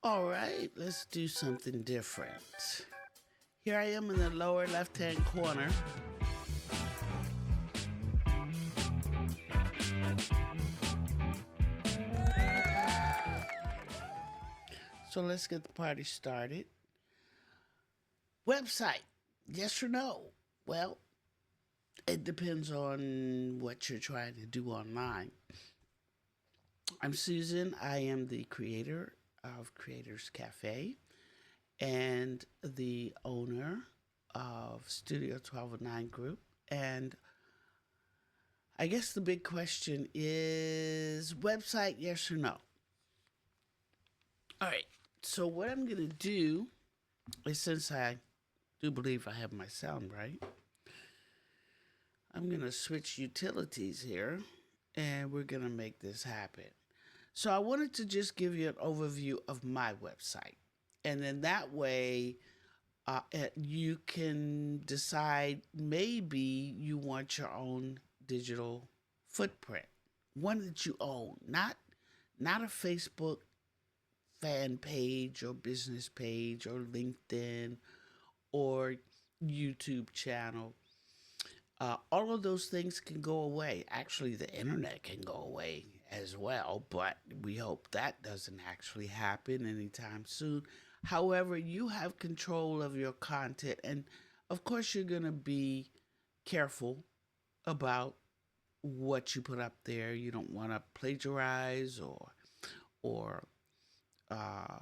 All right, let's do something different. Here I am in the lower left-hand corner. So let's get the party started. Website, yes or no? Well, it depends on what you're trying to do online. I'm Susan. I am the creator of Creators Cafe and the owner of Studio 1209 Group. And I guess the big question is website, yes or no? All right. So, what I'm going to do is, since I do believe I have my sound right, I'm going to switch utilities here and we're going to make this happen. So, I wanted to just give you an overview of my website. And then that way, you can decide maybe you want your own digital footprint, one that you own, not a Facebook fan page or business page or LinkedIn or YouTube channel. All of those things can go away. Actually, the internet can go away as well, but we hope that doesn't actually happen anytime soon. However, you have control of your content, and of course, you're going to be careful about what you put up there. You don't want to plagiarize or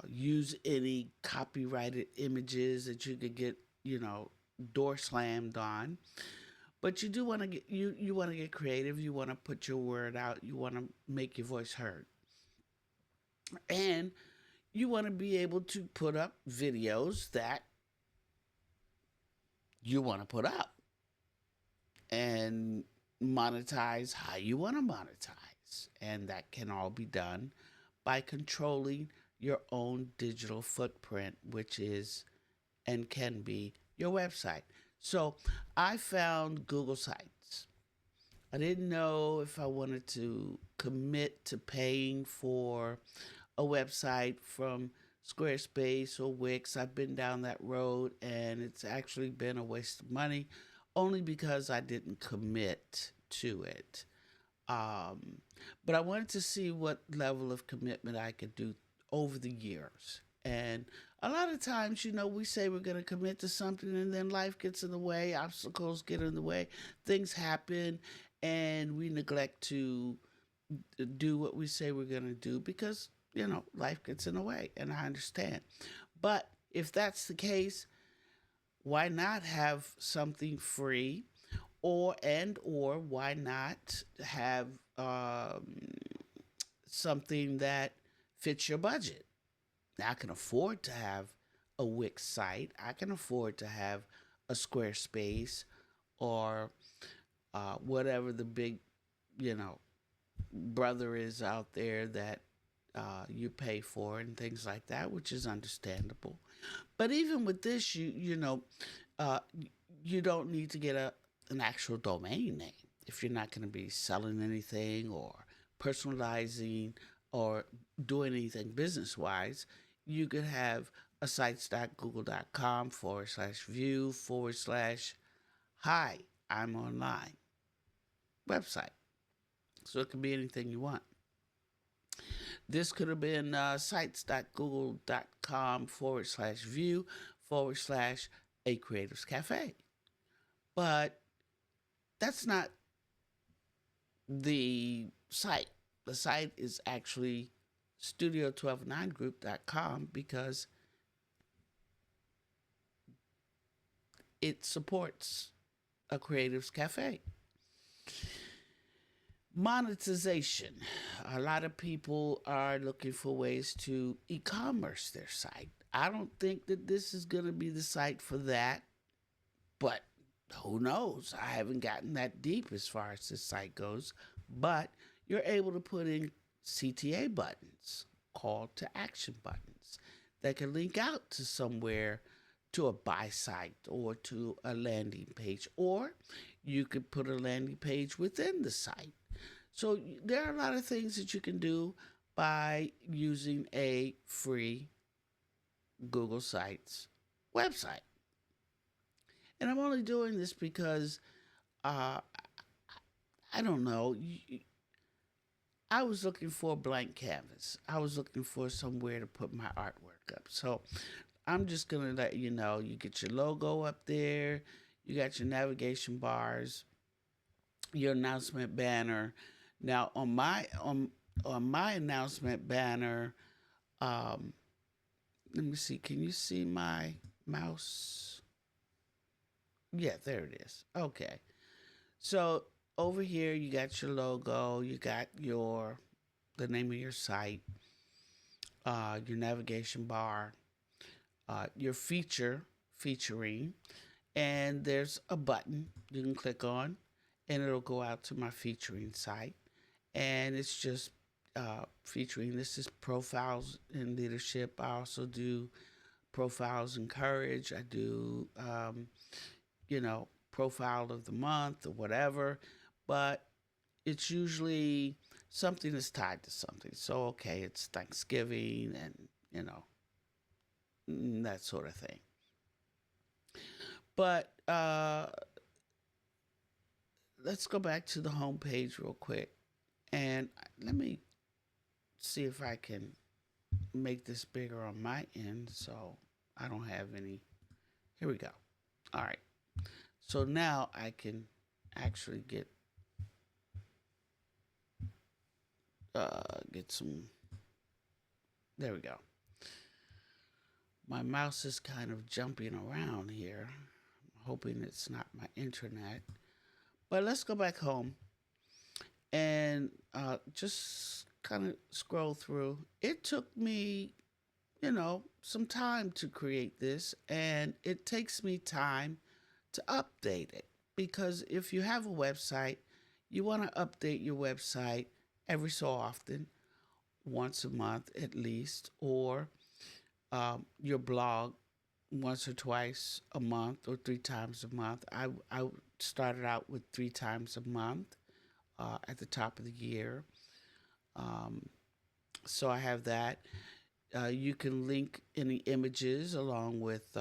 use any copyrighted images that you could get, door slammed on. But you do want to get you want to get creative. You want to put your word out. You want to make your voice heard, and you want to be able to put up videos that you want to put up and monetize how you want to monetize, and that can all be done by controlling your own digital footprint, which is and can be your website. So I found Google Sites. I didn't know if I wanted to commit to paying for a website from Squarespace or Wix. I've been down that road and it's actually been a waste of money only because I didn't commit to it. Um, but I wanted to see what level of commitment I could do over the years. And a lot of times, we say we're going to commit to something and then life gets in the way, obstacles get in the way, things happen, and we neglect to do what we say we're going to do because, life gets in the way. And I understand. But if that's the case, why not have something free or why not have something that fits your budget? Now, I can afford to have a Wix site. I can afford to have a Squarespace or whatever the big, you know, brother is out there that you pay for and things like that, which is understandable. But even with this, uh, you don't need to get an actual domain name if you're not going to be selling anything or personalizing or doing anything business wise. You could have a sites.google.com/view/hi, I'm online website. So it can be anything you want. This could have been sites.google.com/view/a creatives cafe. But that's not the site. The site is actually studio129group.com because it supports a creatives cafe. Monetization. A lot of people are looking for ways to e-commerce their site. I don't think that this is going to be the site for that, but who knows? I haven't gotten that deep as far as this site goes, but you're able to put in CTA buttons, call to action buttons, that can link out to somewhere, to a buy site or to a landing page, or you could put a landing page within the site. So there are a lot of things that you can do by using a free Google Sites website. And I'm only doing this because uh, I don't know. I was looking for a blank canvas. I was looking for somewhere to put my artwork up. So I'm just gonna let you know. You get your logo up there. You got your navigation bars, your announcement banner. Now on my announcement banner, um, let me see. Can you see my mouse? Yeah, there it is. Okay. So over here you got your logo. You got your the name of your site, your navigation bar, your featuring, and there's a button you can click on, and it'll go out to my featuring site, and it's just featuring. This is profiles in leadership. I also do profiles in courage. I do, profile of the month or whatever, but it's usually something that's tied to something. So okay, it's Thanksgiving and you know that sort of thing. But let's go back to the home page real quick, and let me see if I can make this bigger on my end so I don't have any. Here we go. All right. So now I can actually get some. There we go. My mouse is kind of jumping around here. I'm hoping it's not my internet. But let's go back home and just kind of scroll through. It took me, some time to create this, and it takes me time to update it because if you have a website, you want to update your website every so often, once a month at least, or your blog once or twice a month or three times a month. I started out with three times a month at the top of the year. Um, so I have that. You can link any images along with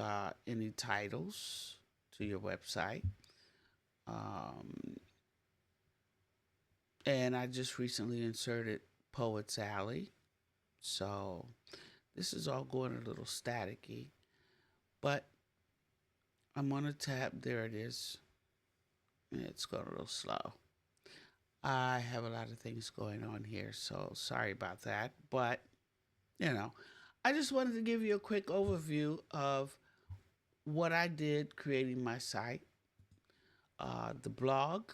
any titles to your website. Um, and I just recently inserted Poet's Alley. So this is all going a little staticky, but I'm on a tab. There it is. It's going a little slow. I have a lot of things going on here, so sorry about that. But, you know, I just wanted to give you a quick overview of what I did creating my site, the blog,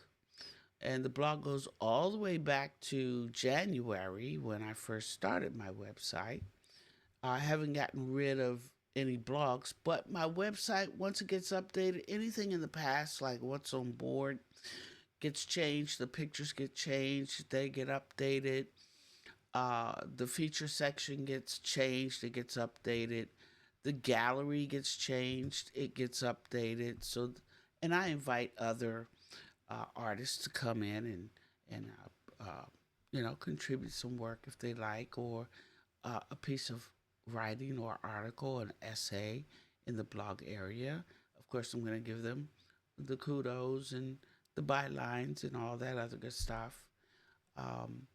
and the blog goes all the way back to January when I first started my website. I haven't gotten rid of any blogs, but my website, once it gets updated, anything in the past, like what's on board, gets changed. The pictures get changed, they get updated. The feature section gets changed, it gets updated. The gallery gets changed, it gets updated. So, and I invite other artists to come in and contribute some work if they like, or a piece of writing or article, an essay in the blog area. Of course, I'm going to give them the kudos and the bylines and all that other good stuff. Um,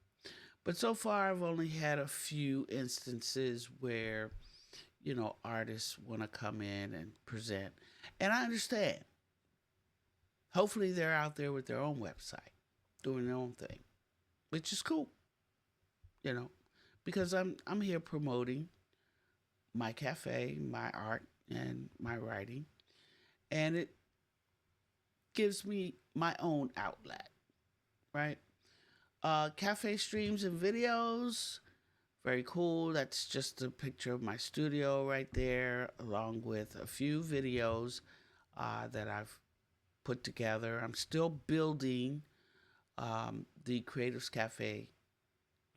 but so far, I've only had a few instances where, artists want to come in and present. And I understand. Hopefully, they're out there with their own website, doing their own thing, which is cool, you know, because I'm here promoting my cafe, my art, and my writing, and it gives me my own outlet, right? Cafe streams and videos, very cool. That's just a picture of my studio right there, along with a few videos that I've put together. I'm still building the Creatives Cafe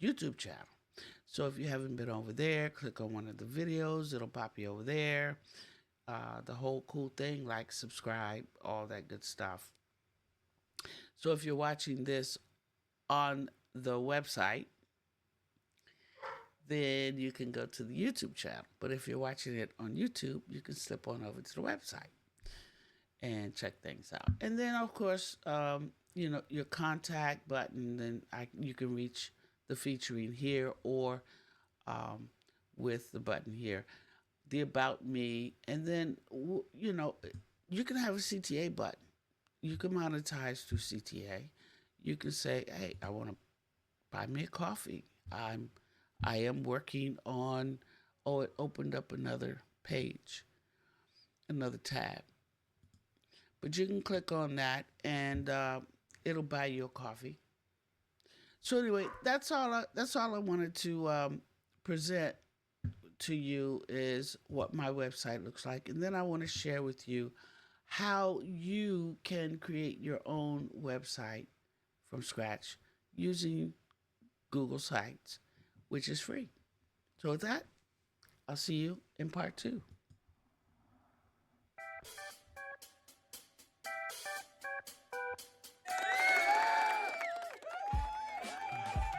YouTube channel. So if you haven't been over there, click on one of the videos. It'll pop you over there. The whole cool thing, like, subscribe, all that good stuff. So if you're watching this on the website, then you can go to the YouTube channel. But if you're watching it on YouTube, you can slip on over to the website and check things out. And then, of course, your contact button, then you can reach the featuring here or with the button here, the About Me, and then, you can have a CTA button. You can monetize through CTA. You can say, hey, I want to buy me a coffee. I am working on, oh, it opened up another page, another tab. But you can click on that and it'll buy you a coffee. So anyway, that's all I wanted to present to you is what my website looks like, and then I want to share with you how you can create your own website from scratch using Google Sites, which is free. So with that, I'll see you in part two.